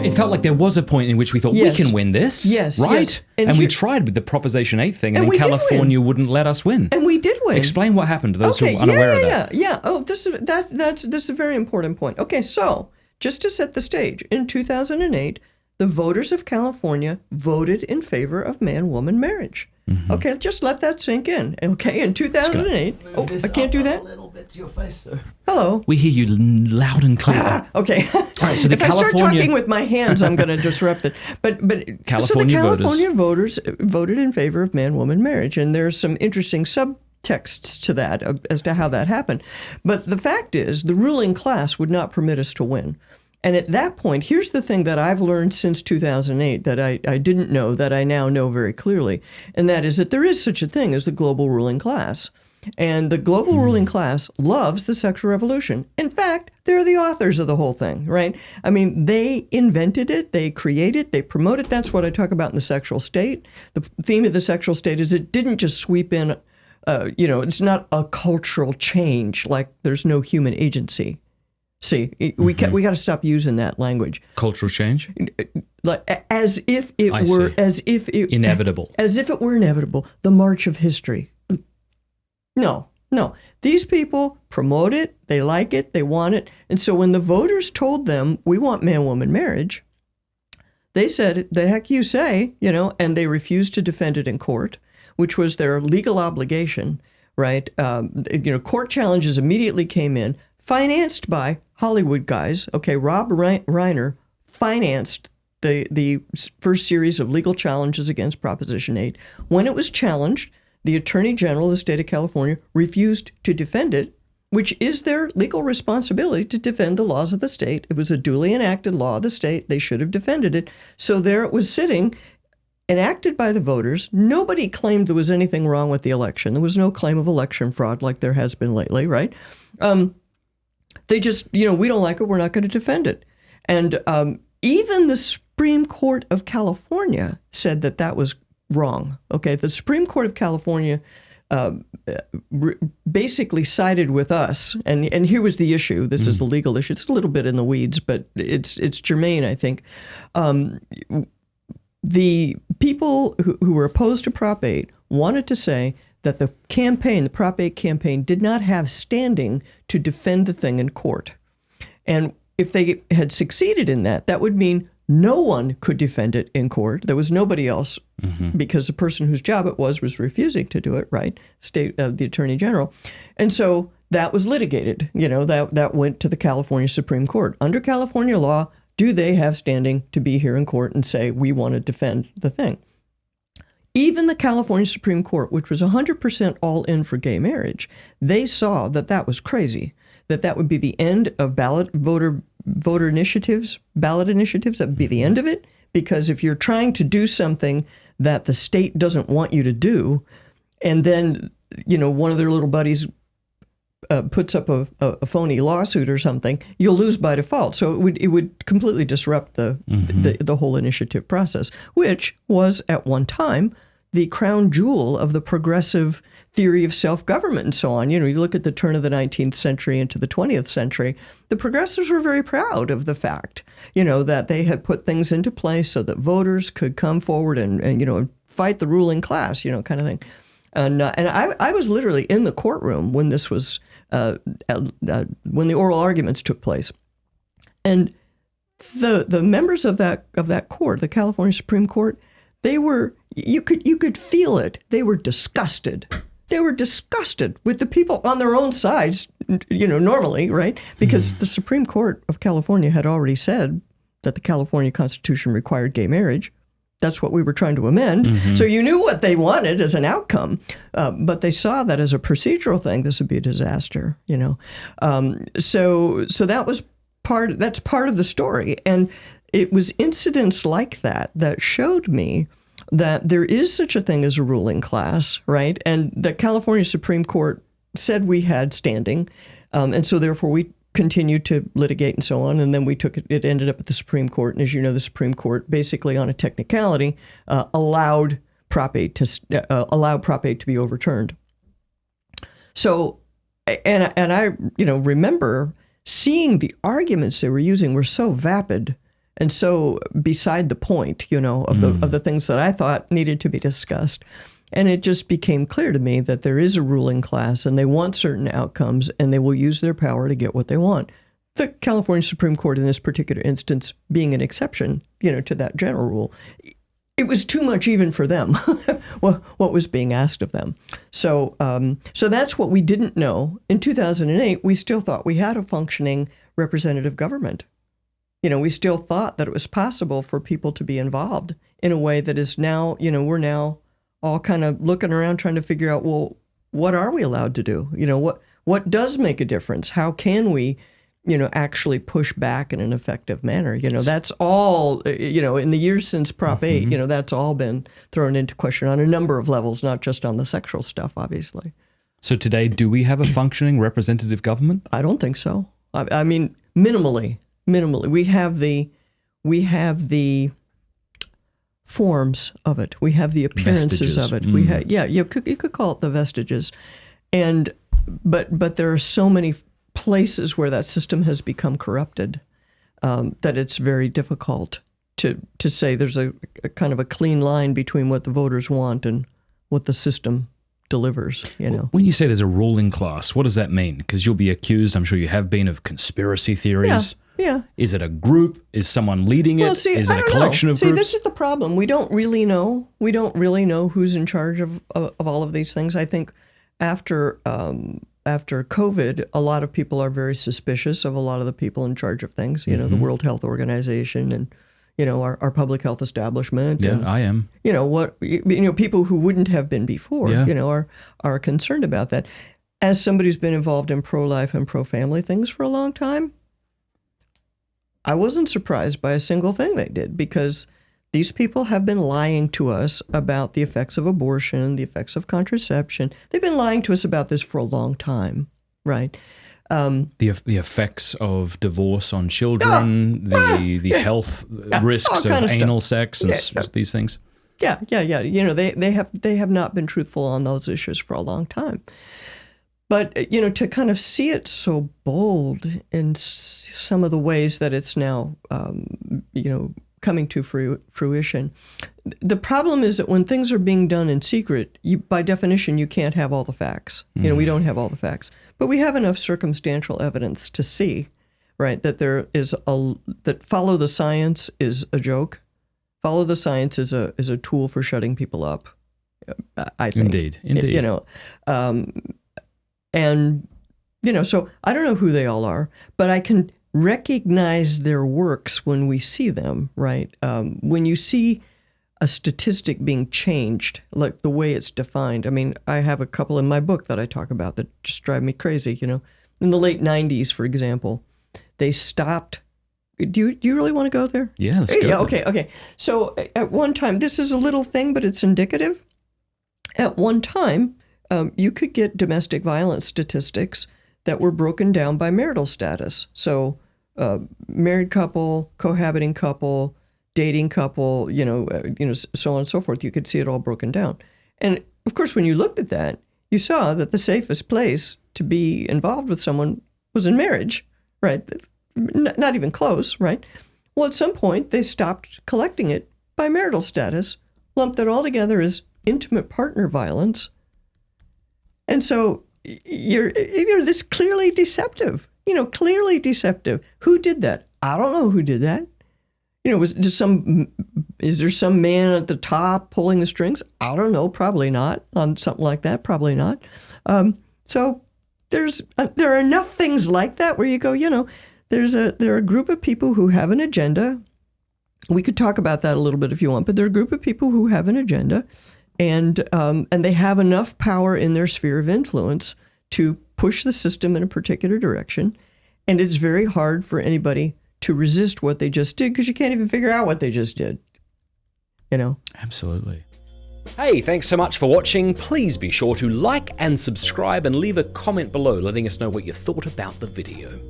It felt like there was a point in which we thought, Yes. we can win this, Yes, right? yes. And we tried with the Proposition 8 thing, and then we did California wouldn't let us win. And we did win. Explain what happened to those who are unaware of that. Yeah. Oh, this is a very important point. Okay, so just to set the stage, in 2008, the voters of California voted in favor of man-woman marriage. Mm-hmm. Okay, just let that sink in. Okay, in 2008, I can't do that. A little bit to your face, sir. Hello. We hear you loud and clear. Okay. All right, so the if I start California- talking with my hands, I'm going to disrupt it. But so the California California voters voted in favor of man-woman marriage, and there's some interesting subtexts to that as to how that happened. But the fact is, the ruling class would not permit us to win. And at that point, here's the thing that I've learned since 2008 that I didn't know, that I now know very clearly, and that is that there is such a thing as the global ruling class. And the global ruling class loves the sexual revolution. In fact, they're the authors of the whole thing, right? I mean, they invented it, they created it, they promote it. That's what I talk about in The Sexual State. The theme of The Sexual State is it didn't just sweep in, it's not a cultural change, like there's no human agency. See, we got to stop using that language. Cultural change? Like as if it were inevitable. As if it were inevitable. The march of history. No. These people promote it, they like it, they want it. And so when the voters told them, we want man-woman marriage, they said, the heck you say, and they refused to defend it in court, which was their legal obligation, right? Court challenges immediately came in, financed by Hollywood guys. Okay, Rob Reiner financed the first series of legal challenges against Proposition 8. When it was challenged, the Attorney General of the state of California refused to defend it, which is their legal responsibility to defend the laws of the state. It was a duly enacted law of the state. They should have defended it. So there it was sitting, enacted by the voters. Nobody claimed there was anything wrong with the election. There was no claim of election fraud like there has been lately, right? They just, we don't like it, we're not going to defend it. And even the Supreme Court of California said that was wrong. Okay, the Supreme Court of California basically sided with us. And here was the issue. This is the legal issue. It's a little bit in the weeds, but it's germane, I think. The people who were opposed to Prop 8 wanted to say that the Prop 8 campaign, did not have standing to defend the thing in court. And if they had succeeded in that, that would mean no one could defend it in court. There was nobody else because the person whose job it was refusing to do it, right? The Attorney General. And so that was litigated. That went to the California Supreme Court. Under California law, do they have standing to be here in court and say, we want to defend the thing? Even the California Supreme Court, which was 100% all in for gay marriage, they saw that was crazy, that would be the end of ballot initiatives. That would be the end of it, because if you're trying to do something that the state doesn't want you to do, and then, one of their little buddies puts up a phony lawsuit or something, you'll lose by default. So it would completely disrupt the whole initiative process, which was at one time the crown jewel of the progressive theory of self-government and so on. You look at the turn of the 19th century into the 20th century, the progressives were very proud of the fact, that they had put things into place so that voters could come forward and fight the ruling class, kind of thing. And I was literally in the courtroom when this was, when the oral arguments took place. And the members of that court, the California Supreme Court, they were, you could feel it. They were disgusted. They were disgusted with the people on their own sides, normally, right? Because the Supreme Court of California had already said that the California Constitution required gay marriage. That's what we were trying to amend. So you knew what they wanted as an outcome, but they saw that as a procedural thing, this would be a disaster, So that was that's part of the story. And it was incidents like that showed me that there is such a thing as a ruling class, right? And the California Supreme Court said we had standing, and so therefore we continued to litigate and so on, and then we took it ended up at the Supreme Court, and as you know, the Supreme Court basically on a technicality allowed Prop 8 to be overturned. So, and I remember seeing the arguments they were using were so vapid and so beside the point, of the things that I thought needed to be discussed. And it just became clear to me that there is a ruling class and they want certain outcomes and they will use their power to get what they want. The California Supreme Court in this particular instance being an exception, to that general rule. It was too much even for them, what was being asked of them. So that's what we didn't know. In 2008, we still thought we had a functioning representative government. We still thought that it was possible for people to be involved in a way that is now, we're now all kind of looking around trying to figure out, well, what are we allowed to do? What does make a difference? How can we, actually push back in an effective manner? That's all, in the years since Prop 8, that's all been thrown into question on a number of levels, not just on the sexual stuff, obviously. So today, do we have a functioning representative government? I don't think so. I mean, minimally. We have the forms of it. We have the appearances Vestiges. of it. We have, you could call it the vestiges. But there are so many places where that system has become corrupted that it's very difficult to say there's a kind of a clean line between what the voters want and what the system delivers, When you say there's a ruling class, what does that mean? Because you'll be accused, I'm sure you have been, of conspiracy theories. Yeah. Is it a group? Is someone leading it? Is it a collection of groups? This is the problem. We don't really know. We don't really know who's in charge of all of these things. I think after COVID, a lot of people are very suspicious of a lot of the people in charge of things. The World Health Organization and our public health establishment. Yeah, and, I am. People who wouldn't have been before. Yeah. Are concerned about that. As somebody who's been involved in pro-life and pro-family things for a long time, I wasn't surprised by a single thing they did, because these people have been lying to us about the effects of abortion, the effects of contraception. They've been lying to us about this for a long time, right? The effects of divorce on children, the health risks of anal sex and these things. Yeah. They have not been truthful on those issues for a long time. But, to kind of see it so bold in some of the ways that it's now, coming to fruition. The problem is that when things are being done in secret, by definition, you can't have all the facts. We don't have all the facts. But we have enough circumstantial evidence to see, right, that that follow the science is a joke. Follow the science is a tool for shutting people up, I think. Indeed. And, so I don't know who they all are, but I can recognize their works when we see them, right? When you see a statistic being changed, like the way it's defined. I mean, I have a couple in my book that I talk about that just drive me crazy, In the late 90s, for example, they stopped. Do you really want to go there? Yeah, let's go. Yeah, okay. So at one time, this is a little thing, but it's indicative. At one time, you could get domestic violence statistics that were broken down by marital status. So married couple, cohabiting couple, dating couple, so on and so forth. You could see it all broken down. And of course, when you looked at that, you saw that the safest place to be involved with someone was in marriage, right? Not even close, right? Well, at some point, they stopped collecting it by marital status, lumped it all together as intimate partner violence. And so this clearly deceptive, clearly deceptive. Who did that? I don't know who did that. Is there some man at the top pulling the strings? I don't know. Probably not. On something like that, probably not. So there are enough things like that where you go, there are a group of people who have an agenda. We could talk about that a little bit if you want, but there are a group of people who have an agenda. And they have enough power in their sphere of influence to push the system in a particular direction. And it's very hard for anybody to resist what they just did, because you can't even figure out what they just did. Absolutely. Hey, thanks so much for watching. Please be sure to like and subscribe and leave a comment below letting us know what you thought about the video.